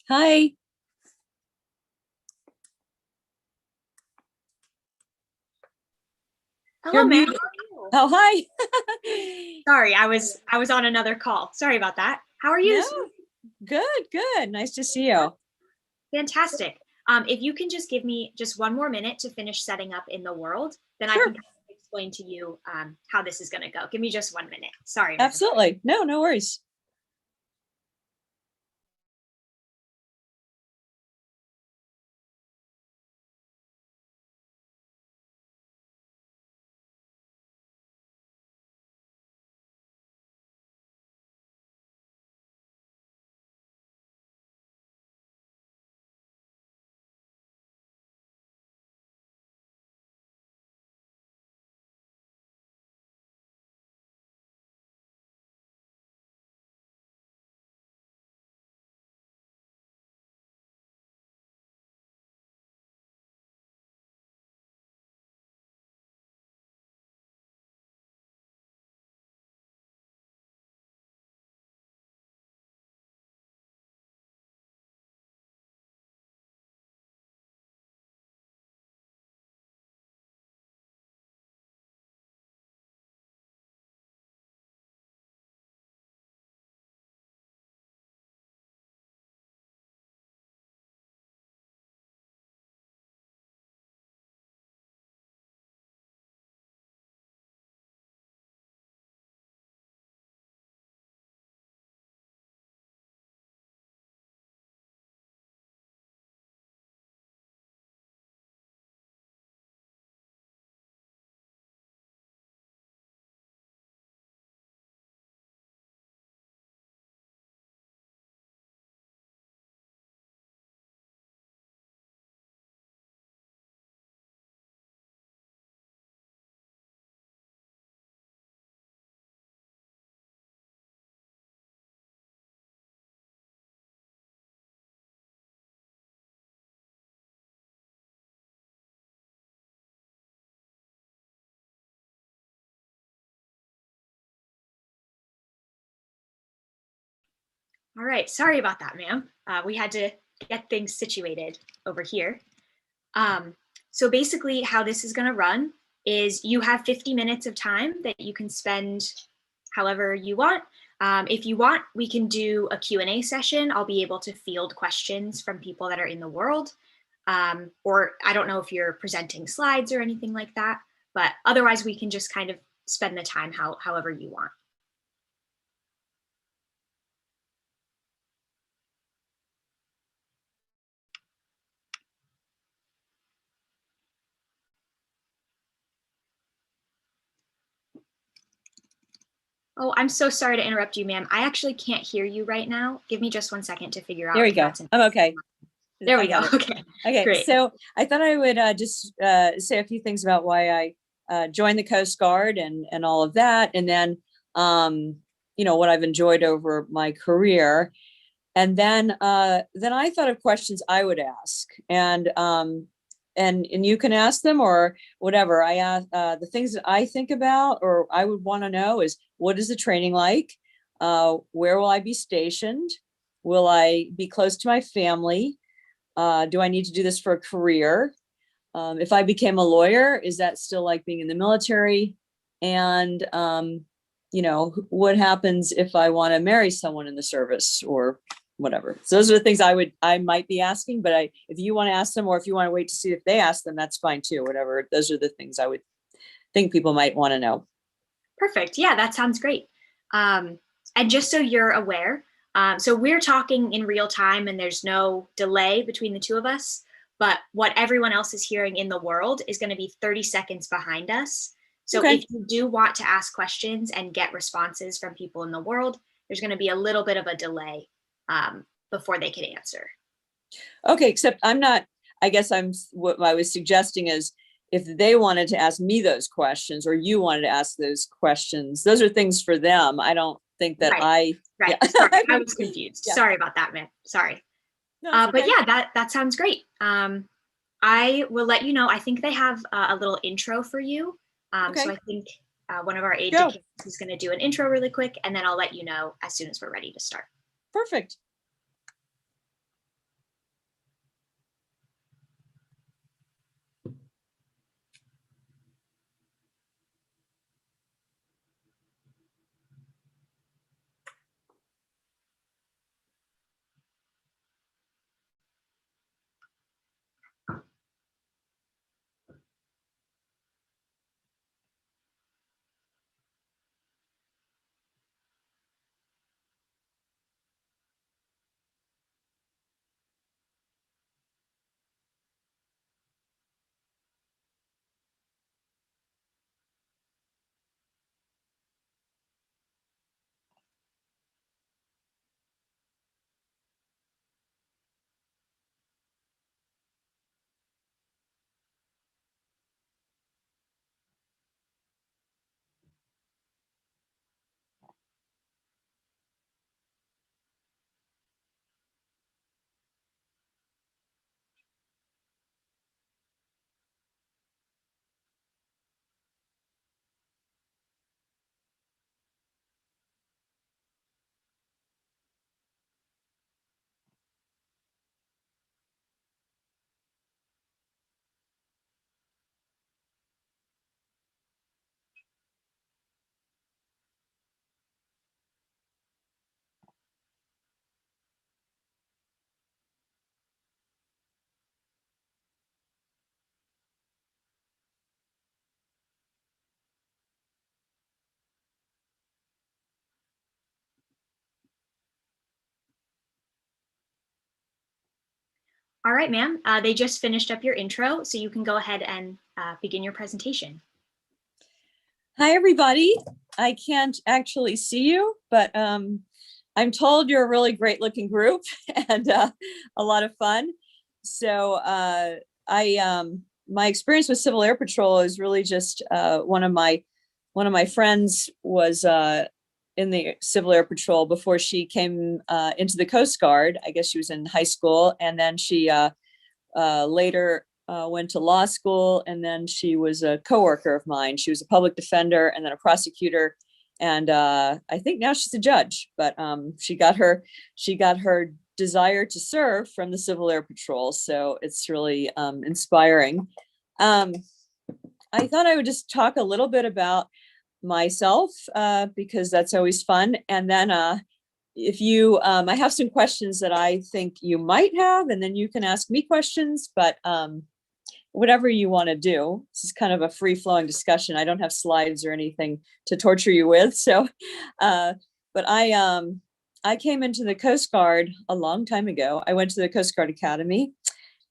Hi. Hello, You're ma'am. muted. How are you? Oh, hi. Sorry, I was on another call. Sorry about that. How are you? No, good. Nice to see you. Fantastic. If you can just give me just one more minute to finish setting up in the world, then I can Sure. kind of explain to you how this is going to go. Give me just 1 minute. Sorry, ma'am. Absolutely. No worries. All right. Sorry about that, ma'am. We had to get things situated over here. Um, so basically, how this is going to run is you have 50 minutes of time that you can spend however you want. If you want, we can do a Q&A session. I'll be able to field questions from people that are in the world. Or I don't know if you're presenting slides or anything like that, but otherwise we can just kind of spend the time however you want. Oh, I'm so sorry to interrupt you, ma'am. I actually can't hear you right now. Give me just 1 second to figure There out we if go. that's I'm okay. There I we go. got it. Okay, Okay. great. So I thought I would just say a few things about why I joined the Coast Guard and all of that. And then, what I've enjoyed over my career. And then I thought of questions I would ask, and you can ask them or whatever. I ask the things that I think about or I would want to know is, what is the training like? Where will I be stationed? Will I be close to my family? Do I need to do this for a career? If I became a lawyer, is that still like being in the military? And what happens if I want to marry someone in the service or whatever? So those are the things I might be asking, but if you want to ask them or if you want to wait to see if they ask them, that's fine too, whatever. Those are the things I would think people might want to know. Perfect. Yeah, that sounds great. And just so you're aware, so we're talking in real time and there's no delay between the two of us, but what everyone else is hearing in the world is going to be 30 seconds behind us. So Okay. if you do want to ask questions and get responses from people in the world, there's going to be a little bit of a delay before they can answer. Okay, except I guess what I was suggesting is if they wanted to ask me those questions or you wanted to ask those questions, those are things for them. I don't think that Right. Yeah. Sorry, I was confused. Yeah. Sorry about that, man. Sorry. No, But okay. yeah, that sounds great. I will let you know. I think they have a little intro for you. Okay. So I think one of our aide de camp is going to do an intro really quick, and then I'll let you know as soon as we're ready to start. Perfect. All right, ma'am. They just finished up your intro, so you can go ahead and begin your presentation. Hi, everybody. I can't actually see you, but I'm told you're a really great looking group and a lot of fun. So my experience with Civil Air Patrol is really just one of my friends was in the Civil Air Patrol before she came into the Coast Guard. I guess she was in high school, and then she later went to law school, and then she was a coworker of mine. She was a public defender and then a prosecutor, and I think now she's a judge. But she got her desire to serve from the Civil Air Patrol, so it's really inspiring. I thought I would just talk a little bit about myself because that's always fun, and then if you I have some questions that I think you might have, and then you can ask me questions, but whatever you want to do. This is kind of a free-flowing discussion. I don't have slides or anything to torture you with. So but I came into the Coast Guard a long time ago. I went to the Coast Guard Academy,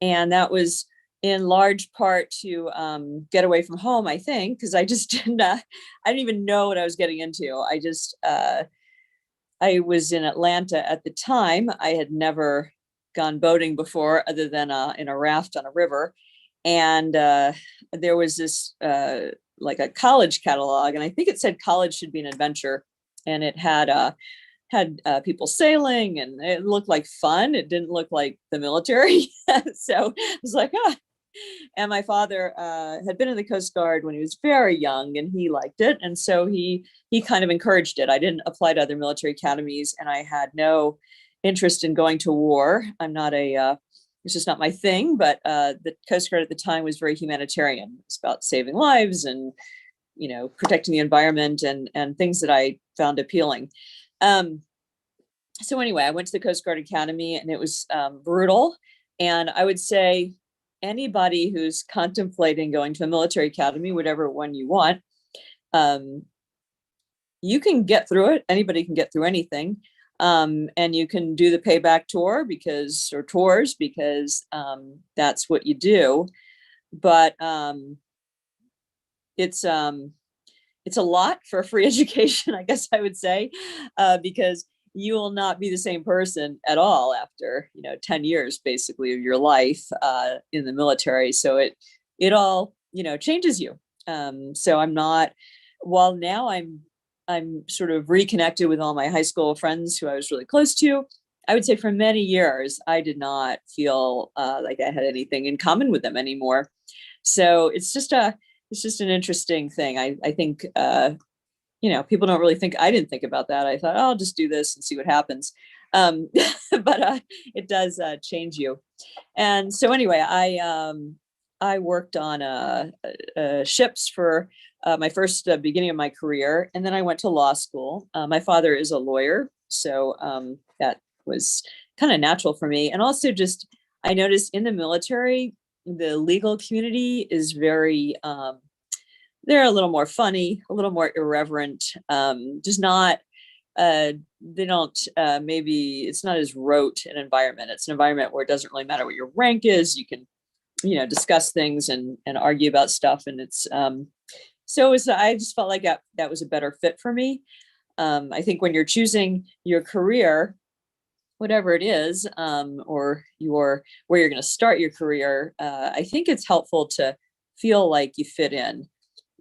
and that was in large part to get away from home, I think, because I just didn't I didn't even know what I was getting into. I was in Atlanta at the time. I had never gone boating before other than in a raft on a river. And there was this like a college catalog, and I think it said college should be an adventure. And it had people sailing, and it looked like fun. It didn't look like the military. So I was like, ah. And my father had been in the Coast Guard when he was very young, and he liked it. And so he kind of encouraged it. I didn't apply to other military academies, and I had no interest in going to war. I'm not it's just not my thing, but the Coast Guard at the time was very humanitarian. It's about saving lives and, protecting the environment and things that I found appealing. So anyway, I went to the Coast Guard Academy, and it was brutal. And I would say anybody who's contemplating going to a military academy, whatever one you want, you can get through it. Anybody can get through anything. And you can do the payback tour or tours because that's what you do. But it's a lot for a free education, I guess I would say, because you will not be the same person at all after 10 years basically of your life in the military. So it all changes you. So I'm not, while now I'm sort of reconnected with all my high school friends who I was really close to. I would say for many years I did not feel like I had anything in common with them anymore. So it's just an interesting thing. I think people don't really think. I didn't think about that. I thought, oh, I'll just do this and see what happens. But it does change you. And so anyway, I worked on ships for my first beginning of my career, and then I went to law school. My father is a lawyer, so that was kind of natural for me. And also, just I noticed in the military, the legal community is very they're a little more funny, a little more irreverent, just not, they don't, maybe it's not as rote an environment. It's an environment where it doesn't really matter what your rank is. You can, discuss things and argue about stuff. And it's, I just felt like that was a better fit for me. I think when you're choosing your career, whatever it is, or where you're going to start your career, I think it's helpful to feel like you fit in.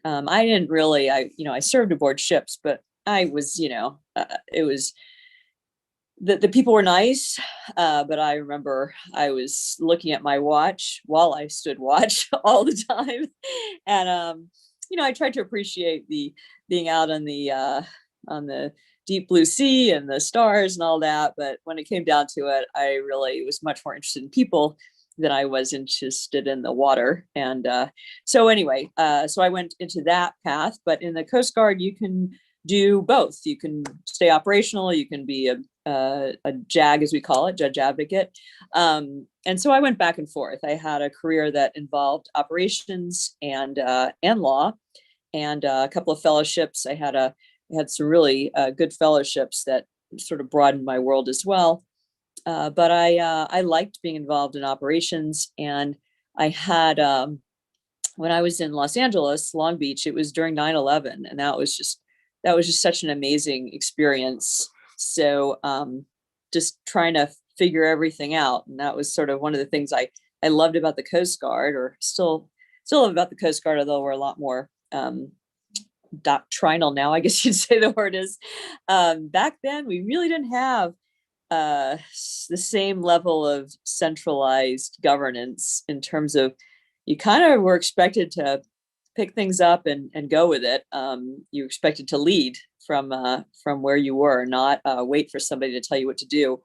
I didn't really, I served aboard ships, but I was, it was, the people were nice, but I remember I was looking at my watch while I stood watch all the time. And, I tried to appreciate being out on the deep blue sea and the stars and all that. But when it came down to it, I really was much more interested in people than I was interested in the water. And so anyway, so I went into that path. But in the Coast Guard, you can do both. You can stay operational. You can be a JAG, as we call it, judge advocate. And so I went back and forth. I had a career that involved operations and law, and a couple of fellowships. I had some really good fellowships that sort of broadened my world as well. But I liked being involved in operations, and I had when I was in Los Angeles, Long Beach, it was during 9/11, and that was just such an amazing experience. So just trying to figure everything out, and that was sort of one of the things I loved about the Coast Guard, or still love about the Coast Guard, although we're a lot more doctrinal now, I guess you'd say the word is. Back then, we really didn't have the same level of centralized governance, in terms of, you kind of were expected to pick things up and go with it. You expected to lead from where you were, not wait for somebody to tell you what to do.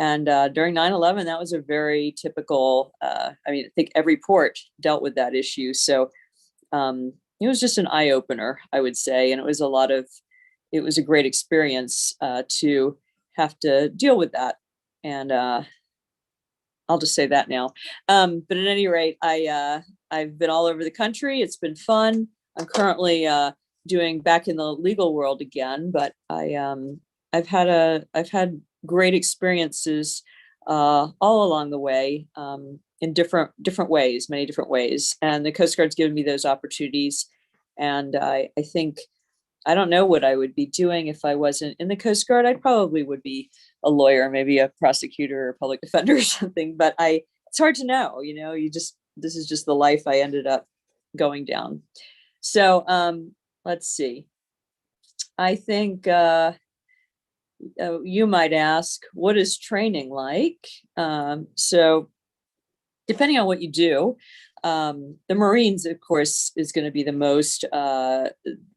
And during 9/11, that was a very typical, I mean, I think every port dealt with that issue. So it was just an eye opener, I would say. And it was a great experience to have to deal with that. And I'll just say that now. But at any rate, I've been all over the country. It's been fun. I'm currently doing back in the legal world again, but I've had great experiences all along the way, in different ways, many different ways. And the Coast Guard's given me those opportunities. And I think, I don't know what I would be doing if I wasn't in the Coast Guard. I probably would be a lawyer, maybe a prosecutor or public defender or something, but it's hard to know, this is just the life I ended up going down. So let's see. I think you might ask, what is training like? So depending on what you do, the Marines, of course, is going to be the most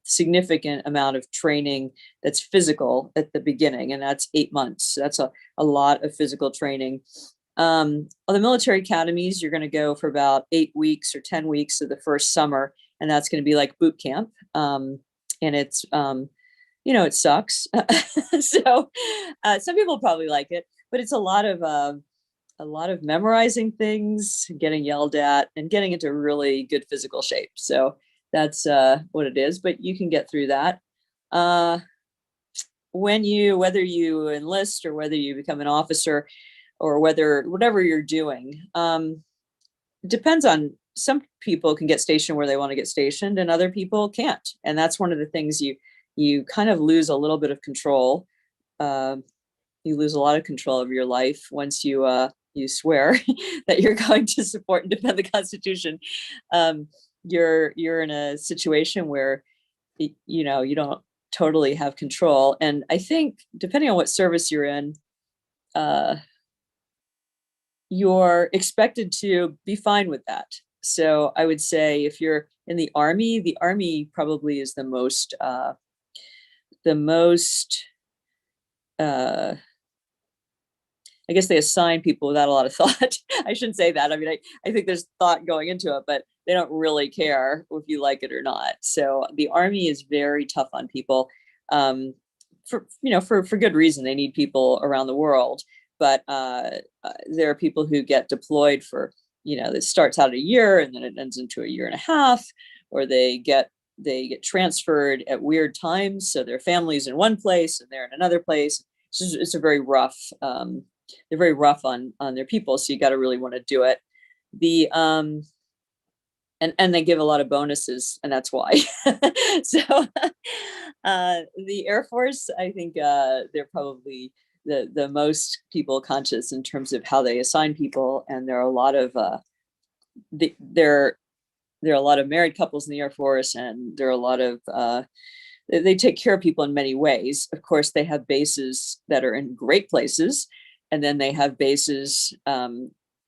significant amount of training that's physical at the beginning, and that's 8 months. So that's a lot of physical training. On the military academies, you're going to go for about 8 weeks or 10 weeks of the first summer, and that's going to be like boot camp. And it's, it sucks. So some people probably like it, but it's a lot of memorizing things, getting yelled at, and getting into really good physical shape. So that's what it is, but you can get through that. Whether you enlist or whether you become an officer, or whatever you're doing, it depends on, some people can get stationed where they want to get stationed, and other people can't. And that's one of the things you kind of lose a little bit of control. You lose a lot of control of your life once you swear that you're going to support and defend the Constitution. You're in a situation where you don't totally have control. And I think, depending on what service you're in, you're expected to be fine with that. So I would say, if you're in the Army probably is the most I guess they assign people without a lot of thought. I shouldn't say that. I mean, I think there's thought going into it, but they don't really care if you like it or not. So the Army is very tough on people, for good reason. They need people around the world, but there are people who get deployed for, it starts out a year and then it ends into a year and a half, or they get transferred at weird times. So their family's in one place and they're in another place. It's a very rough, they're very rough on their people. So you got to really want to do it. And they give a lot of bonuses, and that's why. So the Air Force, I think they're probably the most people conscious in terms of how they assign people. And there are a lot of there are a lot of married couples in the Air Force, and there are a lot of they take care of people in many ways. Of course, they have bases that are in great places, and then they have bases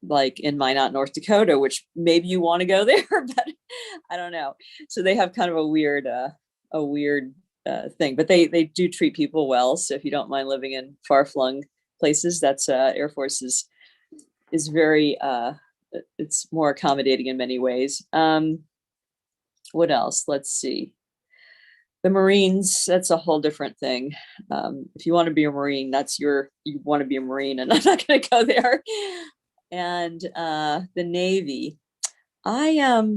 like in Minot, North Dakota, which maybe you want to go there, but I don't know. So they have kind of a weird thing, but they do treat people well. So if you don't mind living in far-flung places, that's Air Force is very it's more accommodating in many ways. What else? Let's see. The Marines, that's a whole different thing. If you want to be a Marine, you want to be a Marine, and I'm not going to go there. And the Navy, I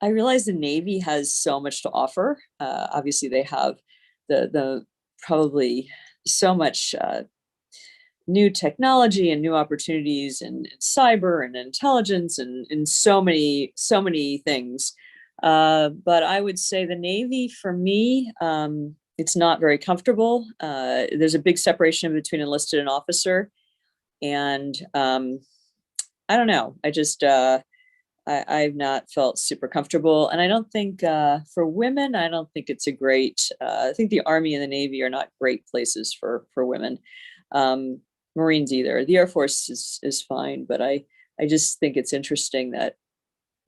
realize the Navy has so much to offer. Obviously, they have the probably so much new technology and new opportunities and cyber and intelligence and so many things. But I would say the Navy for me, it's not very comfortable. There's a big separation between enlisted and officer. And I don't know. I've not felt super comfortable. And I don't think for women, I don't think it's a great, I think the Army and the Navy are not great places for women. Marines either. The Air Force is fine, but I just think it's interesting that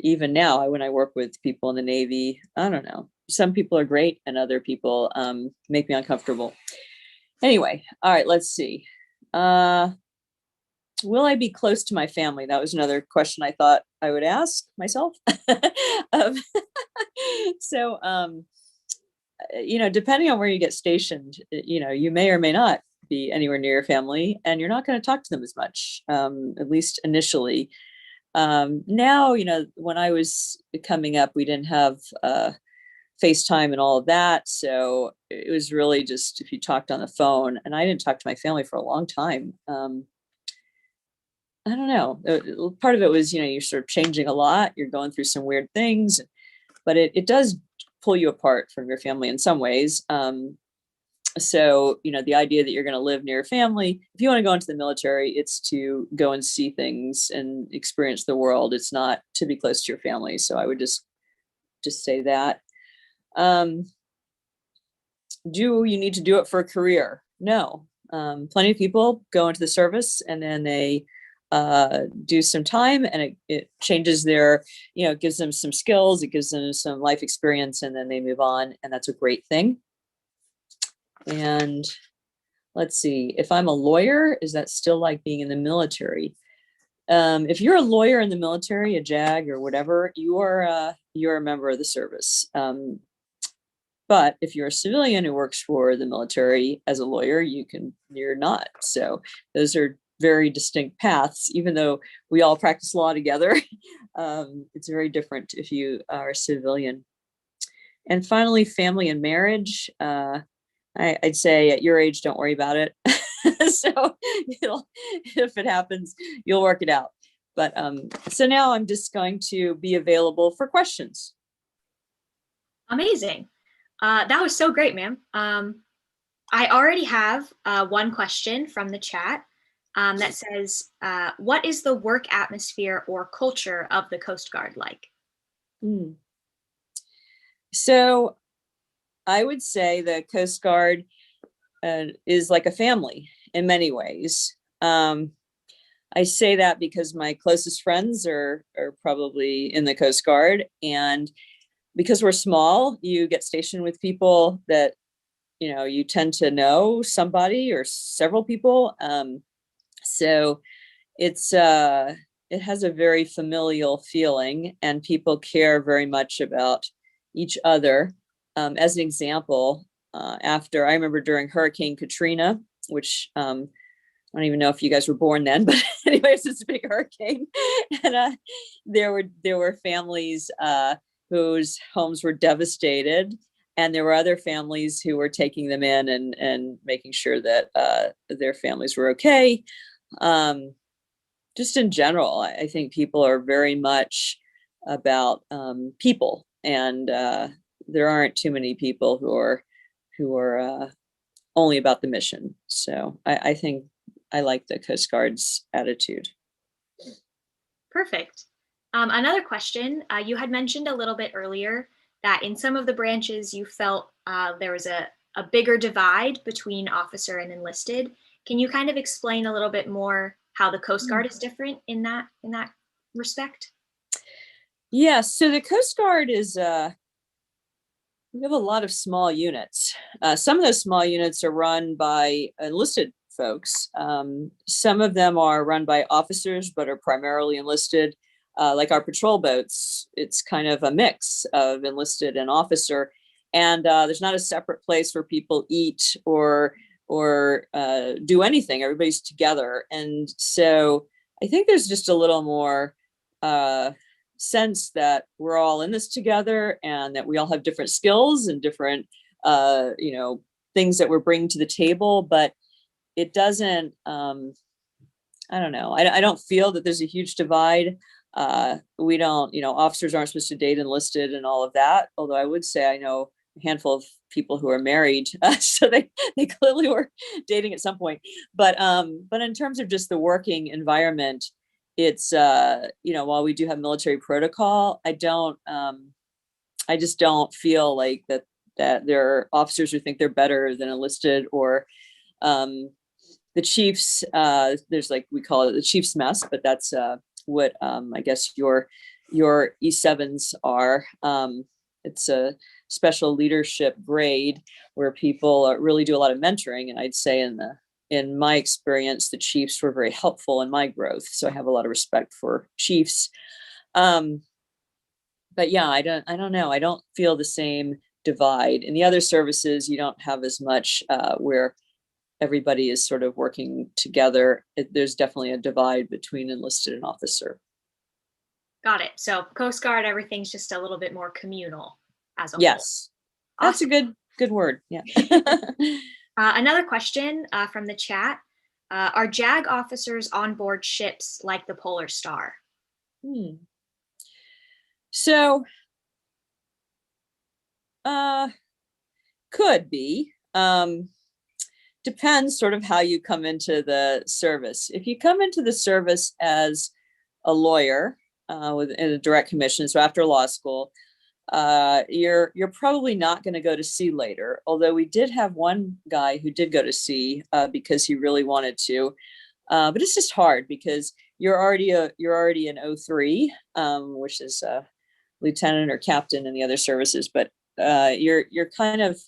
even now, when I work with people in the Navy, I don't know. Some people are great and other people make me uncomfortable. Anyway, all right, let's see. Will I be close to my family? That was another question I thought I would ask myself. So, depending on where you get stationed, you may or may not be anywhere near your family, and you're not going to talk to them as much, at least initially. Now, when I was coming up, we didn't have FaceTime and all of that. So it was really just if you talked on the phone, and I didn't talk to my family for a long time. I don't know. Part of it was, you're sort of changing a lot. You're going through some weird things, but it does pull you apart from your family in some ways. So, the idea that you're going to live near family, if you want to go into the military, it's to go and see things and experience the world. It's not to be close to your family. So I would just say that. Do you need to do it for a career? No. Plenty of people go into the service and then they do some time, and it changes their, it gives them some skills, it gives them some life experience, and then they move on, and that's a great thing. And let's see, if I'm a lawyer, is that still like being in the military? If you're a lawyer in the military, a JAG or whatever, you're a member of the service. But if you're a civilian who works for the military as a lawyer, you're not. So those are very distinct paths, even though we all practice law together. It's very different if you are a civilian. And finally, family and marriage. I'd say at your age, don't worry about it. So if it happens, you'll work it out. But so now I'm just going to be available for questions. Amazing. That was so great, ma'am. I already have one question from the chat that says, what is the work atmosphere or culture of the Coast Guard like? So I would say the Coast Guard is like a family in many ways. I say that because my closest friends are probably in the Coast Guard, and because we're small, you get stationed with people that, you tend to know somebody or several people. So it has a very familial feeling, and people care very much about each other. As an example, after I remember during Hurricane Katrina, which I don't even know if you guys were born then, but anyways, it's a big hurricane, and there were families whose homes were devastated, and there were other families who were taking them in and making sure that their families were okay. Just in general, I think people are very much about people, and there aren't too many people who are only about the mission. So I think I like the Coast Guard's attitude. Perfect. Another question, you had mentioned a little bit earlier that in some of the branches you felt there was a bigger divide between officer and enlisted. Can you kind of explain a little bit more how the Coast Guard is different in that respect? Yes, so the Coast Guard is we have a lot of small units. Some of those small units are run by enlisted folks. Some of them are run by officers, but are primarily enlisted. Like our patrol boats, it's kind of a mix of enlisted and officer. And there's not a separate place where people eat or do anything. Everybody's together. And so I think there's just a little more sense that we're all in this together, and that we all have different skills and different things that we're bringing to the table. But it doesn't, I don't know. I don't feel that there's a huge divide. We don't, officers aren't supposed to date enlisted and all of that. Although I would say I know a handful of people who are married, so they clearly were dating at some point. But in terms of just the working environment, it's while we do have military protocol, I just don't feel like that there are officers who think they're better than enlisted, or the chiefs, there's like, we call it the chief's mess, but that's what I guess your E7s are. It's a special leadership grade where people really do a lot of mentoring. And I'd say in my experience, the chiefs were very helpful in my growth. So I have a lot of respect for chiefs. But yeah, I don't know. I don't feel the same divide. In the other services, you don't have as much where everybody is sort of working together. There's definitely a divide between enlisted and officer. Got it. So Coast Guard, everything's just a little bit more communal as a whole. Yes, that's Awesome. a good word. Yeah. Another question from the chat. Are JAG officers on board ships like the Polar Star? So, could be. Depends sort of how you come into the service. If you come into the service as a lawyer in a direct commission, so after law school, you're probably not going to go to sea later. Although we did have one guy who did go to sea because he really wanted to, but it's just hard because you're already an 03, which is a lieutenant or captain in the other services, but you're kind of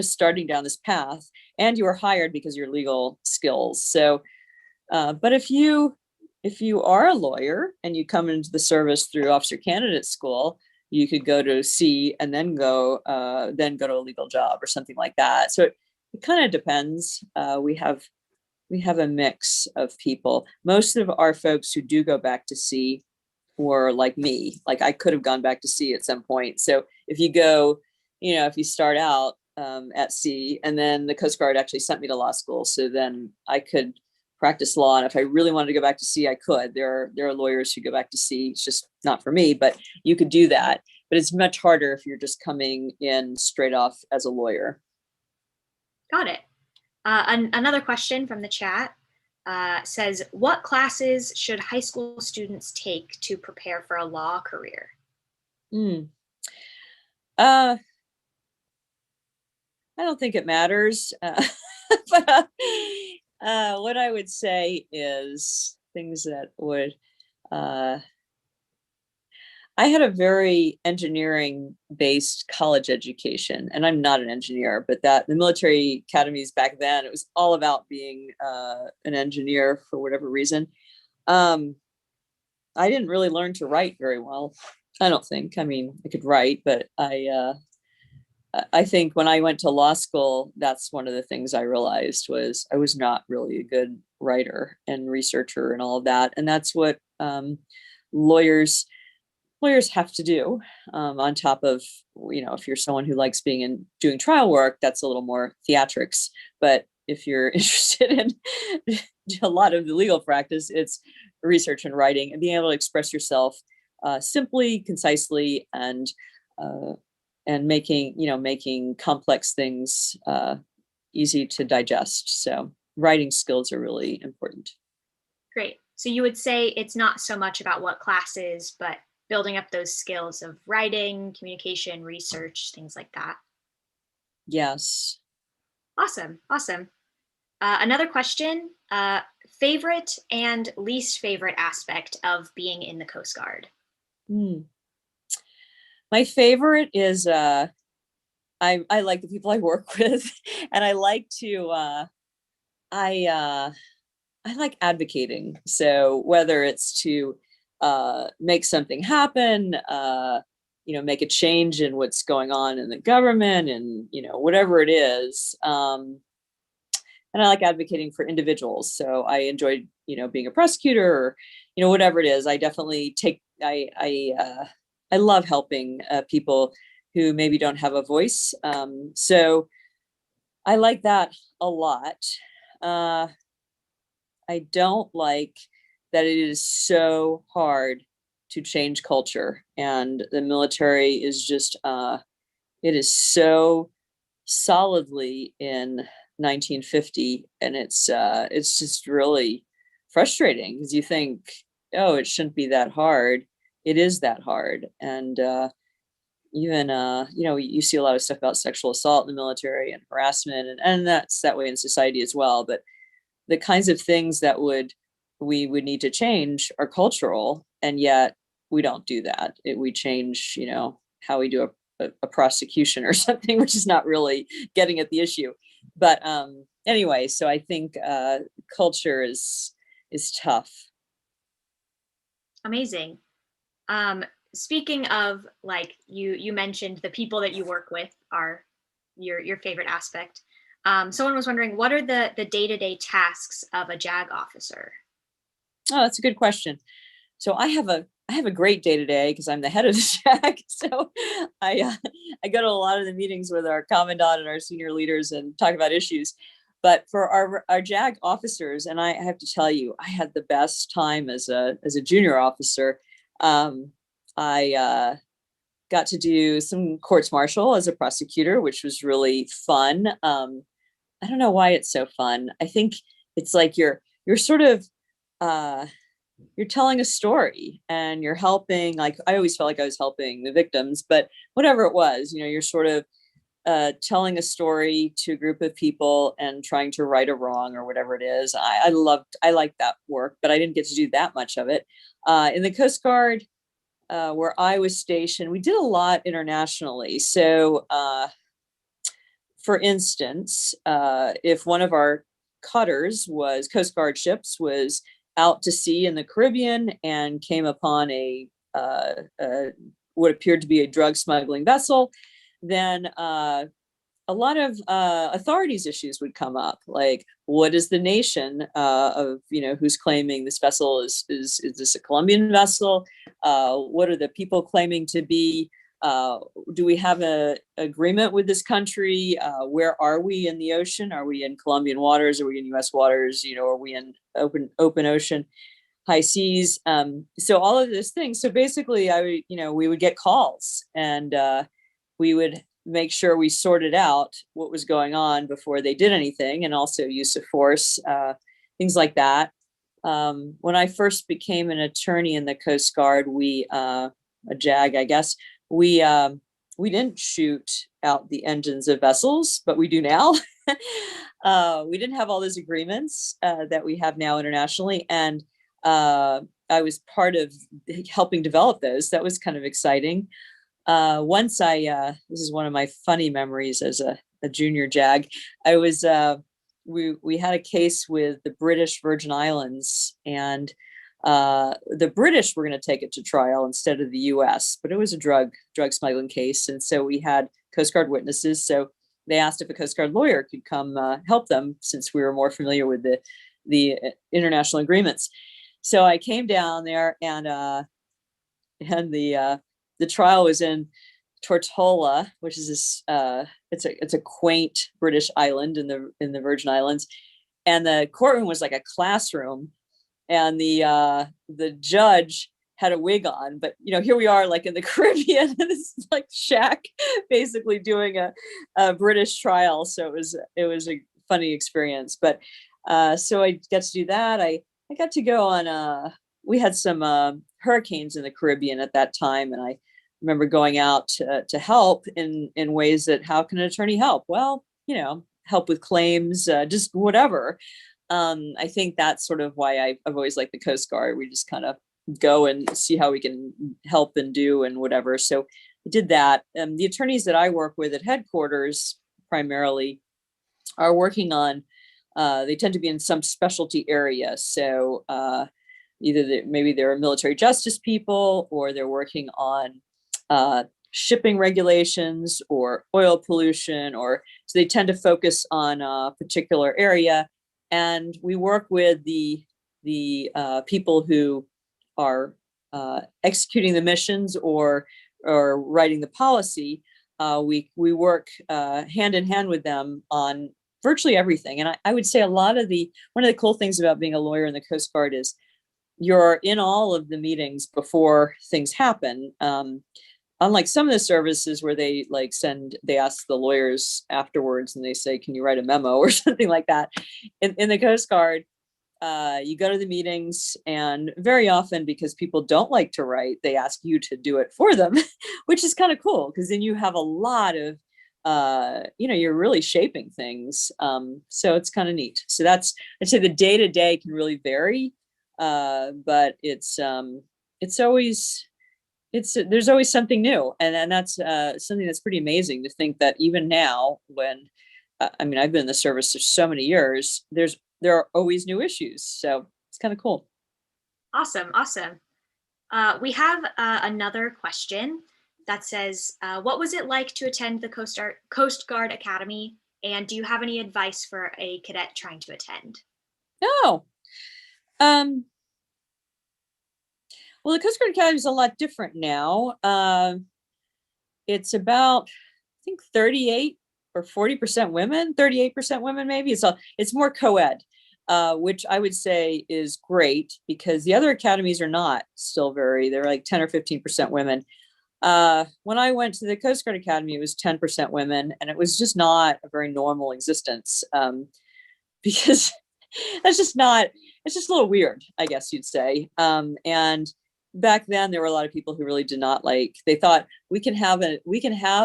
starting down this path, and you were hired because of your legal skills. So, but if you are a lawyer and you come into the service through officer candidate school, you could go to sea and then go to a legal job or something like that. So it kind of depends. We have a mix of people. Most of our folks who do go back to sea were like me. Like I could have gone back to sea at some point. So if you go, if you start out at sea, and then the Coast Guard actually sent me to law school, so then I could practice law. And if I really wanted to go back to sea, I could. There are lawyers who go back to sea. It's just not for me, but you could do that. But it's much harder if you're just coming in straight off as a lawyer. Got it. Another question from the chat says, what classes should high school students take to prepare for a law career? I don't think it matters. But what I would say is things that would, I had a very engineering based college education, and I'm not an engineer, but that the military academies back then, it was all about being an engineer for whatever reason. I didn't really learn to write very well. I don't think. I mean, I could write, but I think when I went to law school, that's one of the things I realized was I was not really a good writer and researcher and all of that. And that's what lawyers have to do on top of, if you're someone who likes being in doing trial work, that's a little more theatrics. But if you're interested in a lot of the legal practice, it's research and writing and being able to express yourself simply, concisely, and making complex things easy to digest. So writing skills are really important. Great. So you would say it's not so much about what classes, but building up those skills of writing, communication, research, things like that. Yes. Awesome. Another question, favorite and least favorite aspect of being in the Coast Guard? My favorite is I like the people I work with, and I like to I like advocating. So whether it's to make something happen, make a change in what's going on in the government, and whatever it is. And I like advocating for individuals. So I enjoyed being a prosecutor, or whatever it is. I definitely take I love helping people who maybe don't have a voice. So I like that a lot. Uh, I don't like that it is so hard to change culture, and the military is just it is so solidly in 1950, and it's just really frustrating because you think, oh, it shouldn't be that hard. It is that hard, and even you see a lot of stuff about sexual assault in the military and harassment, and that's that way in society as well. But the kinds of things that we would need to change are cultural, and yet we don't do that. We change, how we do a prosecution or something, which is not really getting at the issue. But anyway, so I think culture is tough. Amazing. Speaking of, like, you mentioned the people that you work with are your favorite aspect. Someone was wondering, what are the day-to-day tasks of a JAG officer? Oh, that's a good question. So I have a great day to day because I'm the head of the shack. So I go to a lot of the meetings with our commandant and our senior leaders and talk about issues. But for our JAG officers, and I have to tell you, I had the best time as a junior officer. I got to do some courts martial as a prosecutor, which was really fun. I don't know why it's so fun. I think it's like you're sort of uh, you're telling a story and you're helping. Like, I always felt like I was helping the victims, but whatever it was, you're sort of telling a story to a group of people and trying to right a wrong or whatever it is. I liked that work, but I didn't get to do that much of it. In the Coast Guard, where I was stationed, we did a lot internationally. So for instance, if one of our cutters was Coast Guard ships was out to sea in the Caribbean and came upon what appeared to be a drug smuggling vessel, then a lot of authorities issues would come up, like what is the nation of who's claiming this vessel is this a Colombian vessel? What are the people claiming to be? Do we have an agreement with this country? Where are we in the ocean? Are we in Colombian waters? Are we in U.S. waters? Are we in open ocean, high seas? So all of those things. So basically, we would get calls, and we would make sure we sorted out what was going on before they did anything, and also use of force, things like that. When I first became an attorney in the Coast Guard, a JAG, I guess, we didn't shoot out the engines of vessels, but we do now. We didn't have all those agreements that we have now internationally, and I was part of helping develop those. That was kind of exciting. Once this is one of my funny memories as a junior JAG. I was we had a case with the British Virgin Islands, and the British were going to take it to trial instead of the U.S., but it was a drug smuggling case, and so we had Coast Guard witnesses. So they asked if a Coast Guard lawyer could come help them, since we were more familiar with the international agreements. So I came down there, and the trial was in Tortola, which is this it's a quaint British island in the Virgin Islands, and the courtroom was like a classroom, and the judge had a wig on, but here we are, like in the Caribbean, and this is like shack basically doing a British trial. So it was a funny experience. But so I got to do that. I got to go on we had some hurricanes in the Caribbean at that time, and I remember going out to help in ways that, how can an attorney help? Well, help with claims, just whatever. I think that's sort of why I've always liked the Coast Guard. We just kind of go and see how we can help and do and whatever. So I did that. The attorneys that I work with at headquarters primarily are working on, they tend to be in some specialty area. So either maybe they're military justice people, or they're working on shipping regulations or oil pollution, or so they tend to focus on a particular area. And we work with the people who are executing the missions or writing the policy we work hand in hand with them on virtually everything. And I would say one of the cool things about being a lawyer in the Coast Guard is you're in all of the meetings before things happen. Unlike some of the services where they ask the lawyers afterwards and they say, can you write a memo or something like that? In the Coast Guard, you go to the meetings, and very often, because people don't like to write, they ask you to do it for them, which is kind of cool, because then you have a lot of, you're really shaping things. So it's kind of neat. So I'd say the day to day can really vary, but there's always something new. And that's something that's pretty amazing to think that even now, when, I've been in the service for so many years, there are always new issues. So it's kind of cool. Awesome. Awesome. We have another question that says, what was it like to attend the Coast Guard Academy? And do you have any advice for a cadet trying to attend? Oh, well, the Coast Guard Academy is a lot different now. It's about, I think, 38 or 40% women, 38% women, maybe. It's more co-ed, which I would say is great, because the other academies are not still they're like 10 or 15% women. When I went to the Coast Guard Academy, it was 10% women, and it was just not a very normal existence, because it's just a little weird, I guess you'd say. And back then there were a lot of people who really did not they thought we can have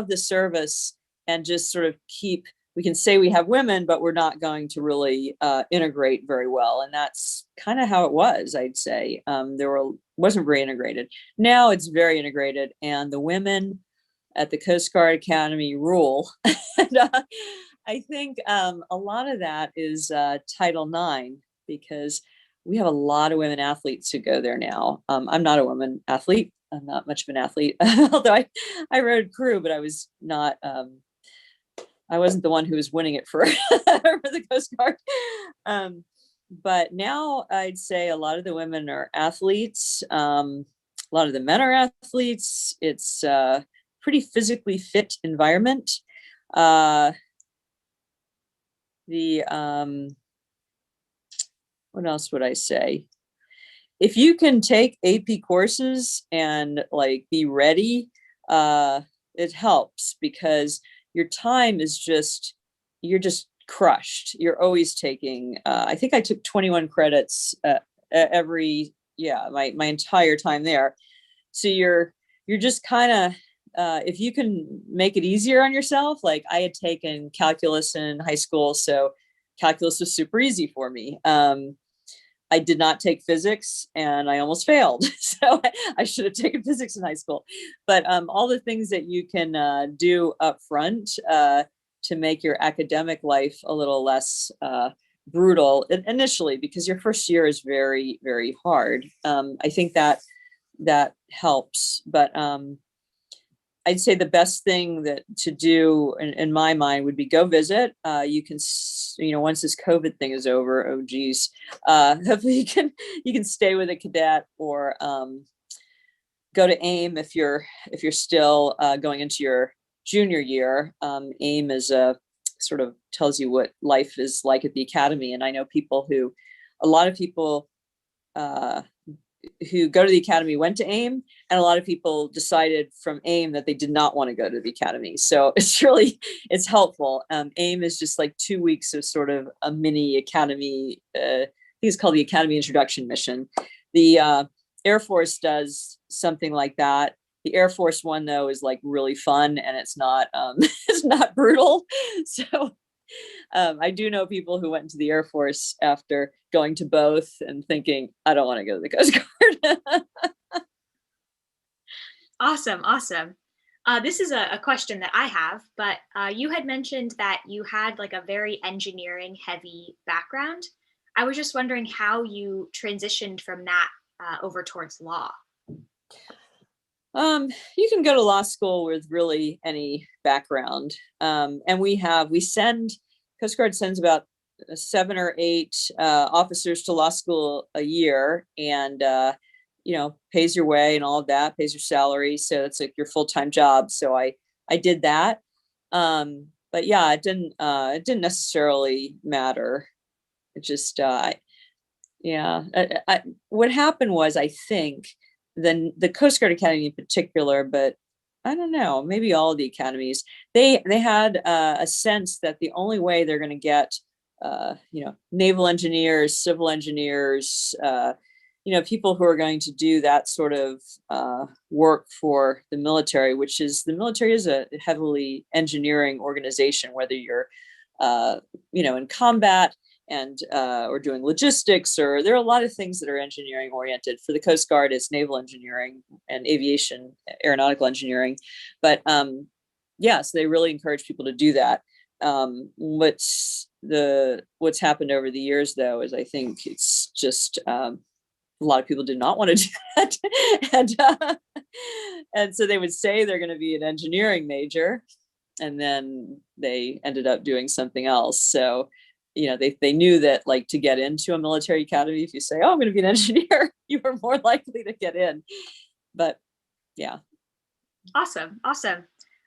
the service and just sort of we can say we have women, but we're not going to really integrate very well. And that's kind of how it was, I'd say. Wasn't very integrated. Now it's very integrated, and the women at the Coast Guard Academy rule. And, I think a lot of that is Title IX, because we have a lot of women athletes who go there now. I'm not a woman athlete. I'm not much of an athlete, although I rode crew, but I was not. I wasn't the one who was winning it for the Coast Guard. But now I'd say a lot of the women are athletes. A lot of the men are athletes. It's a pretty physically fit environment. What else would I say? If you can take AP courses and be ready, it helps, because your time is you're just crushed. You're always taking, I think I took 21 credits my entire time there. So you're just kind of, if you can make it easier on yourself, like I had taken calculus in high school, so calculus was super easy for me. I did not take physics, and I almost failed. So I should have taken physics in high school. But all the things that you can do up front to make your academic life a little less brutal initially, because your first year is very, very hard. I think that helps. But I'd say the best thing to do in my mind would be go visit. You can, once this COVID thing is over, oh geez, hopefully you can stay with a cadet, or go to AIM if you're still going into your junior year. AIM is sort of tells you what life is like at the academy. And I know a lot of people who go to the academy went to AIM, and a lot of people decided from AIM that they did not want to go to the academy. So it's helpful. AIM is just like 2 weeks of sort of a mini academy. I think it's called the Academy Introduction Mission. The Air Force does something like that. The Air Force one, though, is really fun, and it's not it's not brutal. So I do know people who went into the Air Force after going to both and thinking, I don't want to go to the Coast Guard. Awesome. Awesome. This is a question that I have, but you had mentioned that you had a very engineering heavy background. I was just wondering how you transitioned from that over towards law. You can go to law school with really any background. And Coast Guard sends about 7 or 8 officers to law school a year, and pays your way and all of that, pays your salary. So it's your full-time job. So I I did that. But yeah, it didn't necessarily matter. It just, yeah, what happened was, I think, then the Coast Guard Academy in particular, but I don't know, maybe all the academies, they had a sense that the only way they're going to get, naval engineers, civil engineers, people who are going to do that sort of work for the military, which is, the military is a heavily engineering organization, whether you're, in combat and or doing logistics, or there are a lot of things that are engineering oriented. For the Coast Guard, it's naval engineering and aviation, aeronautical engineering. But so they really encourage people to do that. What's happened over the years, though, is I think it's just a lot of people did not want to do that, and so they would say they're going to be an engineering major, and then they ended up doing something else. So they knew that, like, to get into a military academy, if you say, oh, I'm going to be an engineer, you were more likely to get in. But yeah. Awesome.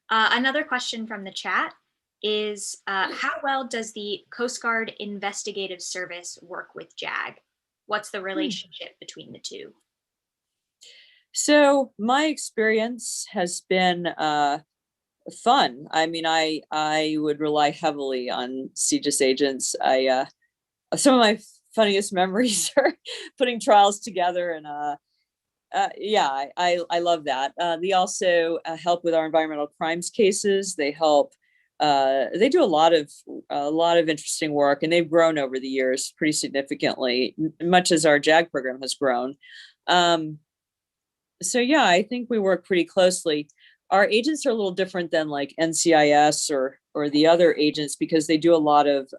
Another question from the chat is, how well does the Coast Guard Investigative Service work with JAG? What's the relationship between the two? So my experience has been fun. I mean, I would rely heavily on CGIS agents. Some of my funniest memories are putting trials together, and I love that. They also help with our environmental crimes cases. They help. They do a lot of interesting work, and they've grown over the years pretty significantly, much as our JAG program has grown. So yeah, I think we work pretty closely. Our agents are a little different than like NCIS or the other agents, because they do a lot of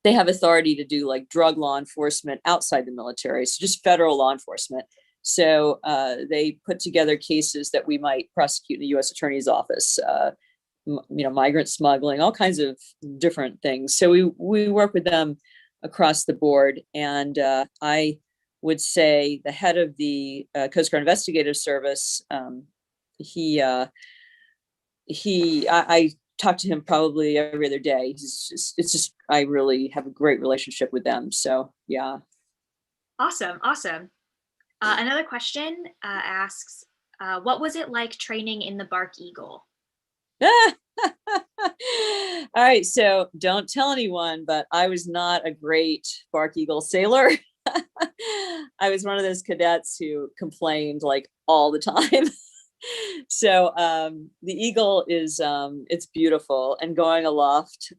they have authority to do like drug law enforcement outside the military, so just federal law enforcement. So they put together cases that we might prosecute in the U.S. Attorney's Office, migrant smuggling, all kinds of different things. So we work with them across the board. And I would say the head of the Coast Guard Investigative Service, I talk to him probably every other day. I really have a great relationship with them. So yeah. Awesome. Another question asks, what was it like training in the Bark Eagle? All right, so don't tell anyone, but I was not a great Bark Eagle sailor. I was one of those cadets who complained like all the time. So the Eagle is it's beautiful, and going aloft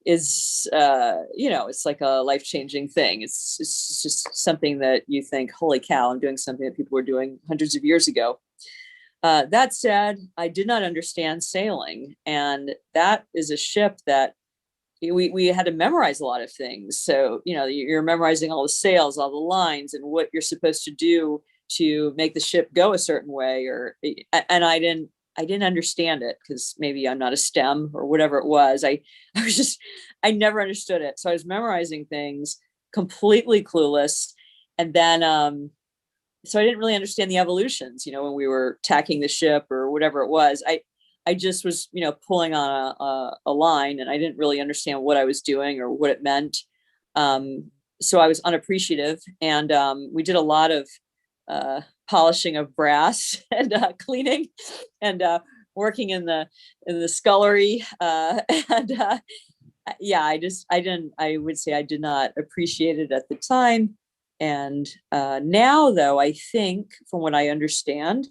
is it's like a life-changing thing. It's just something that you think, holy cow, I'm doing something that people were doing hundreds of years ago. That said, I did not understand sailing, and that is a ship that we had to memorize a lot of things. So you're memorizing all the sails, all the lines, and what you're supposed to do to make the ship go a certain way. And I didn't understand it, because maybe I'm not a STEM or whatever it was. I never understood it. So I was memorizing things, completely clueless. And then, so I didn't really understand the evolutions, when we were tacking the ship or whatever it was. I just was, pulling on a line, and I didn't really understand what I was doing or what it meant. So I was unappreciative, and we did a lot of polishing of brass and cleaning and working in the scullery. I would say I did not appreciate it at the time. And now, though, I think, from what I understand,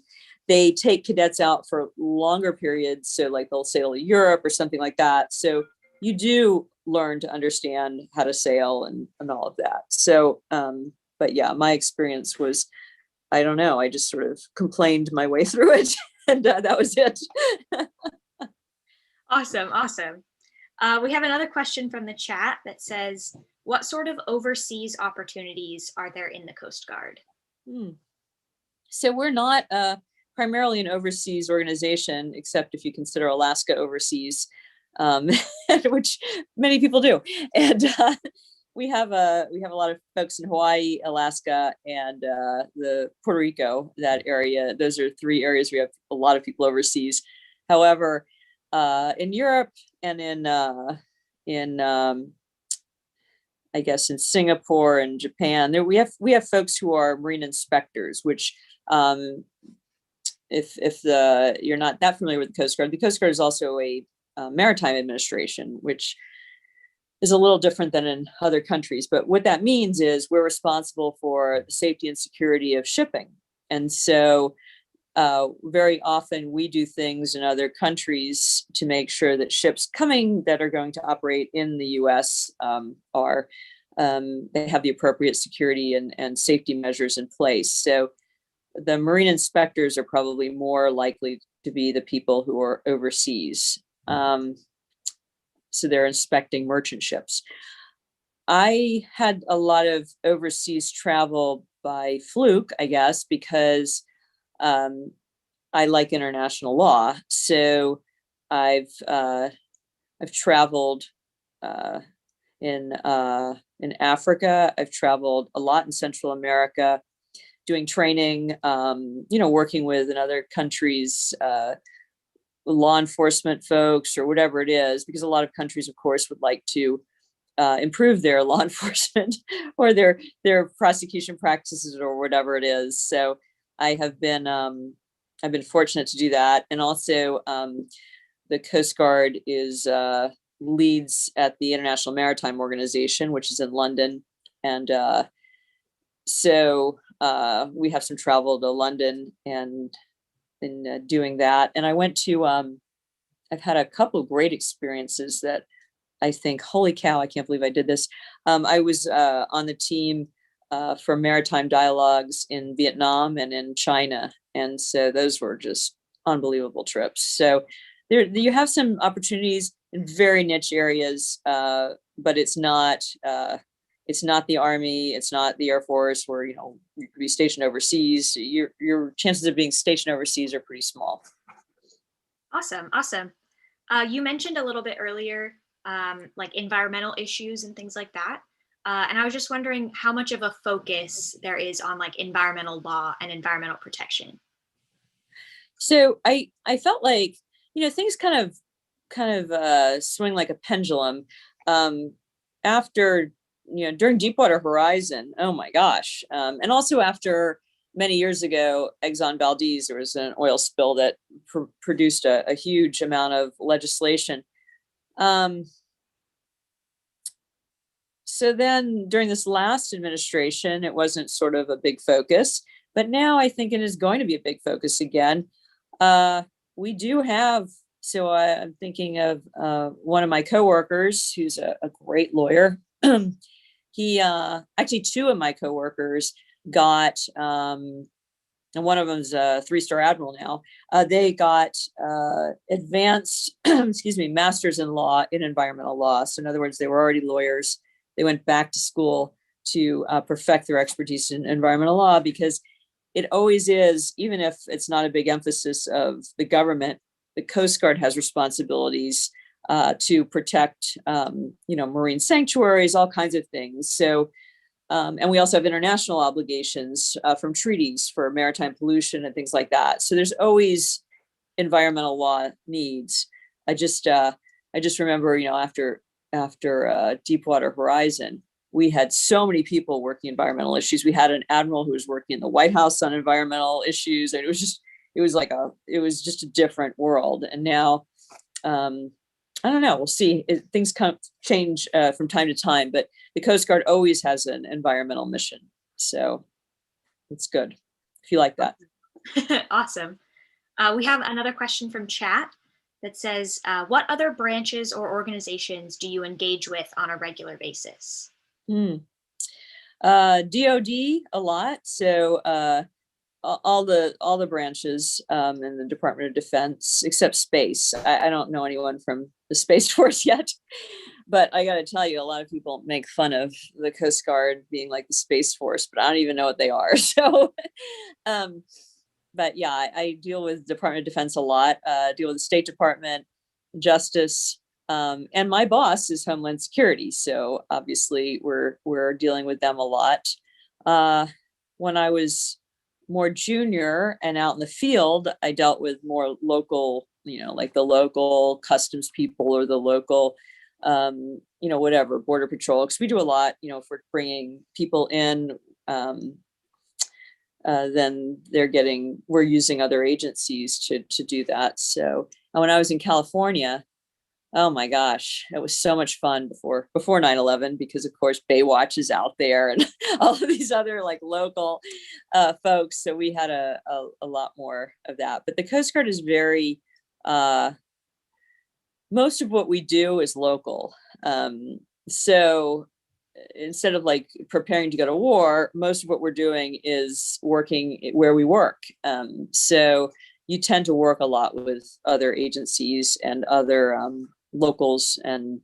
they take cadets out for longer periods. So like they'll sail to Europe or something like that. So you do learn to understand how to sail and all of that. So, but yeah, my experience was, I don't know, I just sort of complained my way through it, and that was it. Awesome. We have another question from the chat that says, what sort of overseas opportunities are there in the Coast Guard? So we're not primarily an overseas organization, except if you consider Alaska overseas, which many people do. And we have a lot of folks in Hawaii, Alaska, and the Puerto Rico, that area. Those are three areas we have a lot of people overseas. However, in Europe and in I guess in Singapore and Japan, there we have folks who are marine inspectors, which if you're not that familiar with the Coast Guard is also a maritime administration, which is a little different than in other countries. But what that means is we're responsible for the safety and security of shipping. And so very often we do things in other countries to make sure that ships coming that are going to operate in the US are they have the appropriate security and safety measures in place. So the marine inspectors are probably more likely to be the people who are overseas. So they're inspecting merchant ships. I had a lot of overseas travel by fluke, I guess, because I like international law. So I've traveled in Africa. I've traveled a lot in Central America, doing training, working with in other countries, law enforcement folks or whatever it is, because a lot of countries, of course, would like to improve their law enforcement or their prosecution practices or whatever it is. So I've been fortunate to do that, and also the Coast Guard leads at the International Maritime Organization, which is in London, and so we have some travel to London and in doing that. And I went to I've had a couple of great experiences that I think, holy cow, I can't believe I did this. I was on the team for maritime dialogues in Vietnam and in China. And so those were just unbelievable trips. So there you have some opportunities in very niche areas, but it's not the Army, it's not the Air Force, where you could be stationed overseas. Your chances of being stationed overseas are pretty small. Awesome. You mentioned a little bit earlier, like environmental issues and things like that. And I was just wondering how much of a focus there is on like environmental law and environmental protection. So I felt like, things kind of swing like a pendulum. After, during Deepwater Horizon, oh my gosh. And also after many years ago, Exxon Valdez, there was an oil spill that produced a huge amount of legislation. So then during this last administration, it wasn't sort of a big focus, but now I think it is going to be a big focus again. We do have, so I'm thinking of one of my coworkers who's a great lawyer. He actually, two of my coworkers got, and one of them's a 3-star admiral now. They got advanced, masters in law in environmental law. So in other words, they were already lawyers. They went back to school to perfect their expertise in environmental law, because it always is, even if it's not a big emphasis of the government, the Coast Guard has responsibilities to protect, marine sanctuaries, all kinds of things. So, and we also have international obligations from treaties for maritime pollution and things like that. So there's always environmental law needs. I just remember, after Deepwater Horizon, we had so many people working environmental issues. We had an admiral who was working in the White House on environmental issues, and it was just a different world. And now, I don't know, we'll see. Things kind of change from time to time, but the Coast Guard always has an environmental mission. So it's good if you like that. Awesome. We have another question from chat that says, what other branches or organizations do you engage with on a regular basis? DOD a lot. So all the branches in the Department of Defense, except space. I don't know anyone from the Space Force yet, but I got to tell you, a lot of people make fun of the Coast Guard being like the Space Force, but I don't even know what they are. So, but yeah, I deal with Department of Defense a lot. Deal with the State Department, Justice, And my boss is Homeland Security, so obviously we're dealing with them a lot. When I was more junior and out in the field, I dealt with more local, like the local customs people or the local, whatever, border patrol. Because we do a lot, if we're bringing people in, then we're using other agencies to do that. So when I was in California, oh my gosh, it was so much fun before 9/11, because of course Baywatch is out there and all of these other like local folks. So we had a lot more of that. But the Coast Guard is very, most of what we do is local. So instead of like preparing to go to war, most of what we're doing is working where we work. So you tend to work a lot with other agencies and other locals and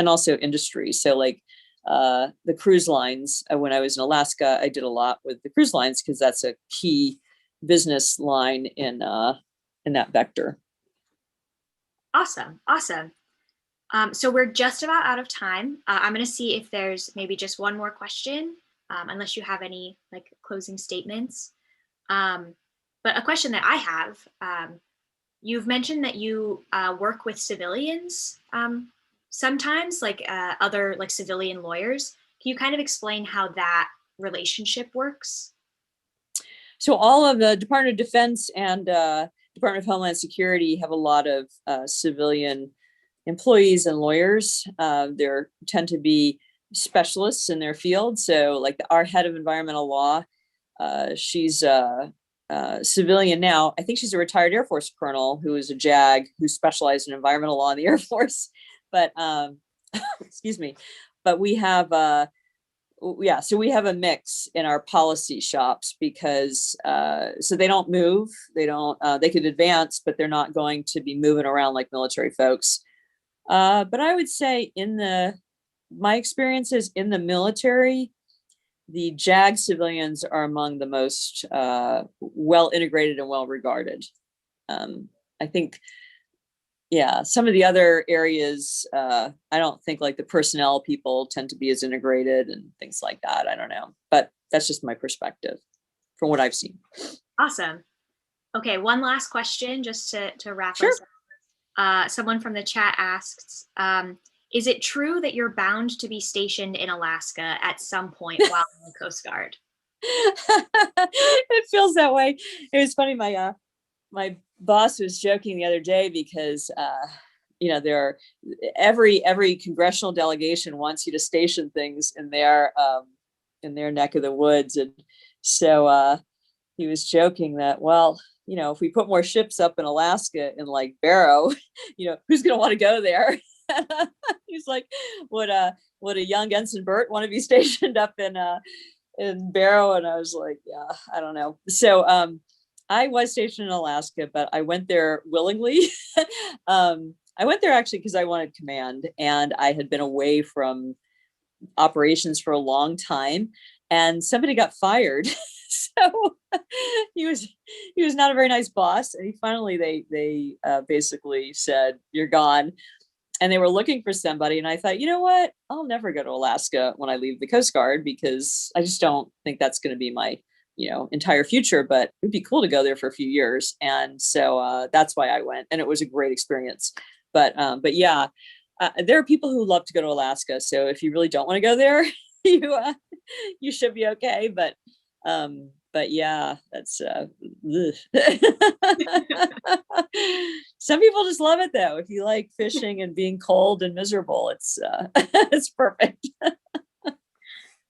also industry. So like the cruise lines, when I was in Alaska, I did a lot with the cruise lines because that's a key business line in that vector. Awesome. So we're just about out of time. I'm going to see if there's maybe just one more question, unless you have any like closing statements. But a question that I have, you've mentioned that you work with civilians sometimes, like other like civilian lawyers. Can you kind of explain how that relationship works? So all of the Department of Defense and Department of Homeland Security have a lot of civilian employees and lawyers. There tend to be specialists in their field. So like our head of environmental law, she's civilian now. I think she's a retired Air Force colonel who is a JAG who specialized in environmental law in the Air Force. But excuse me. But we have so we have a mix in our policy shops because so they don't move. They could advance, but they're not going to be moving around like military folks. But I would say my experiences in the military, the JAG civilians are among the most well integrated and well regarded. I think, some of the other areas, I don't think like the personnel people tend to be as integrated and things like that. I don't know, but that's just my perspective from what I've seen. Awesome. Okay, one last question just to wrap Sure. us up. Someone from the chat asks, is it true that you're bound to be stationed in Alaska at some point while in the Coast Guard? It feels that way. It was funny. My boss was joking the other day because there are every congressional delegation wants you to station things in their neck of the woods, and so he was joking that, well, if we put more ships up in Alaska in like Barrow, who's going to want to go there? He's like, would a young Ensign Burt want to be stationed up in Barrow? And I was like, yeah, I don't know. So I was stationed in Alaska, but I went there willingly. I went there actually because I wanted command, and I had been away from operations for a long time, and somebody got fired. So he was not a very nice boss, and they basically said, you're gone. And they were looking for somebody, and I thought, you know what, I'll never go to Alaska when I leave the Coast Guard, because I just don't think that's going to be my entire future, but it'd be cool to go there for a few years. And so that's why I went, and it was a great experience. But yeah, there are people who love to go to Alaska, so if you really don't want to go there, you should be okay. But yeah, that's some people just love it though. If you like fishing and being cold and miserable, it's it's perfect.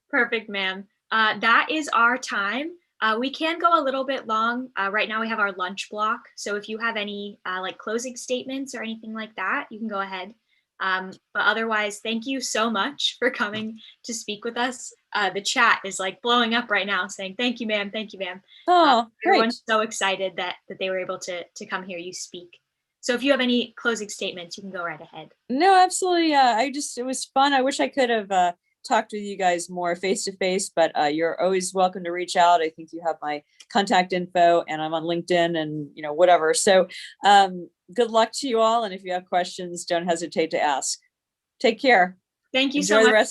Perfect, ma'am. That is our time. We can go a little bit long. Right now we have our lunch block. So if you have any like closing statements or anything like that, you can go ahead. But otherwise, thank you so much for coming to speak with us. The chat is like blowing up right now saying, thank you, ma'am. Thank you, ma'am. Oh, great. Everyone's so excited that they were able to come hear you speak. So if you have any closing statements, you can go right ahead. No, absolutely. It was fun. I wish I could have talked with you guys more face to face, but you're always welcome to reach out. I think you have my contact info, and I'm on LinkedIn and whatever. So good luck to you all. And if you have questions, don't hesitate to ask. Take care. Thank you so Enjoy the much. rest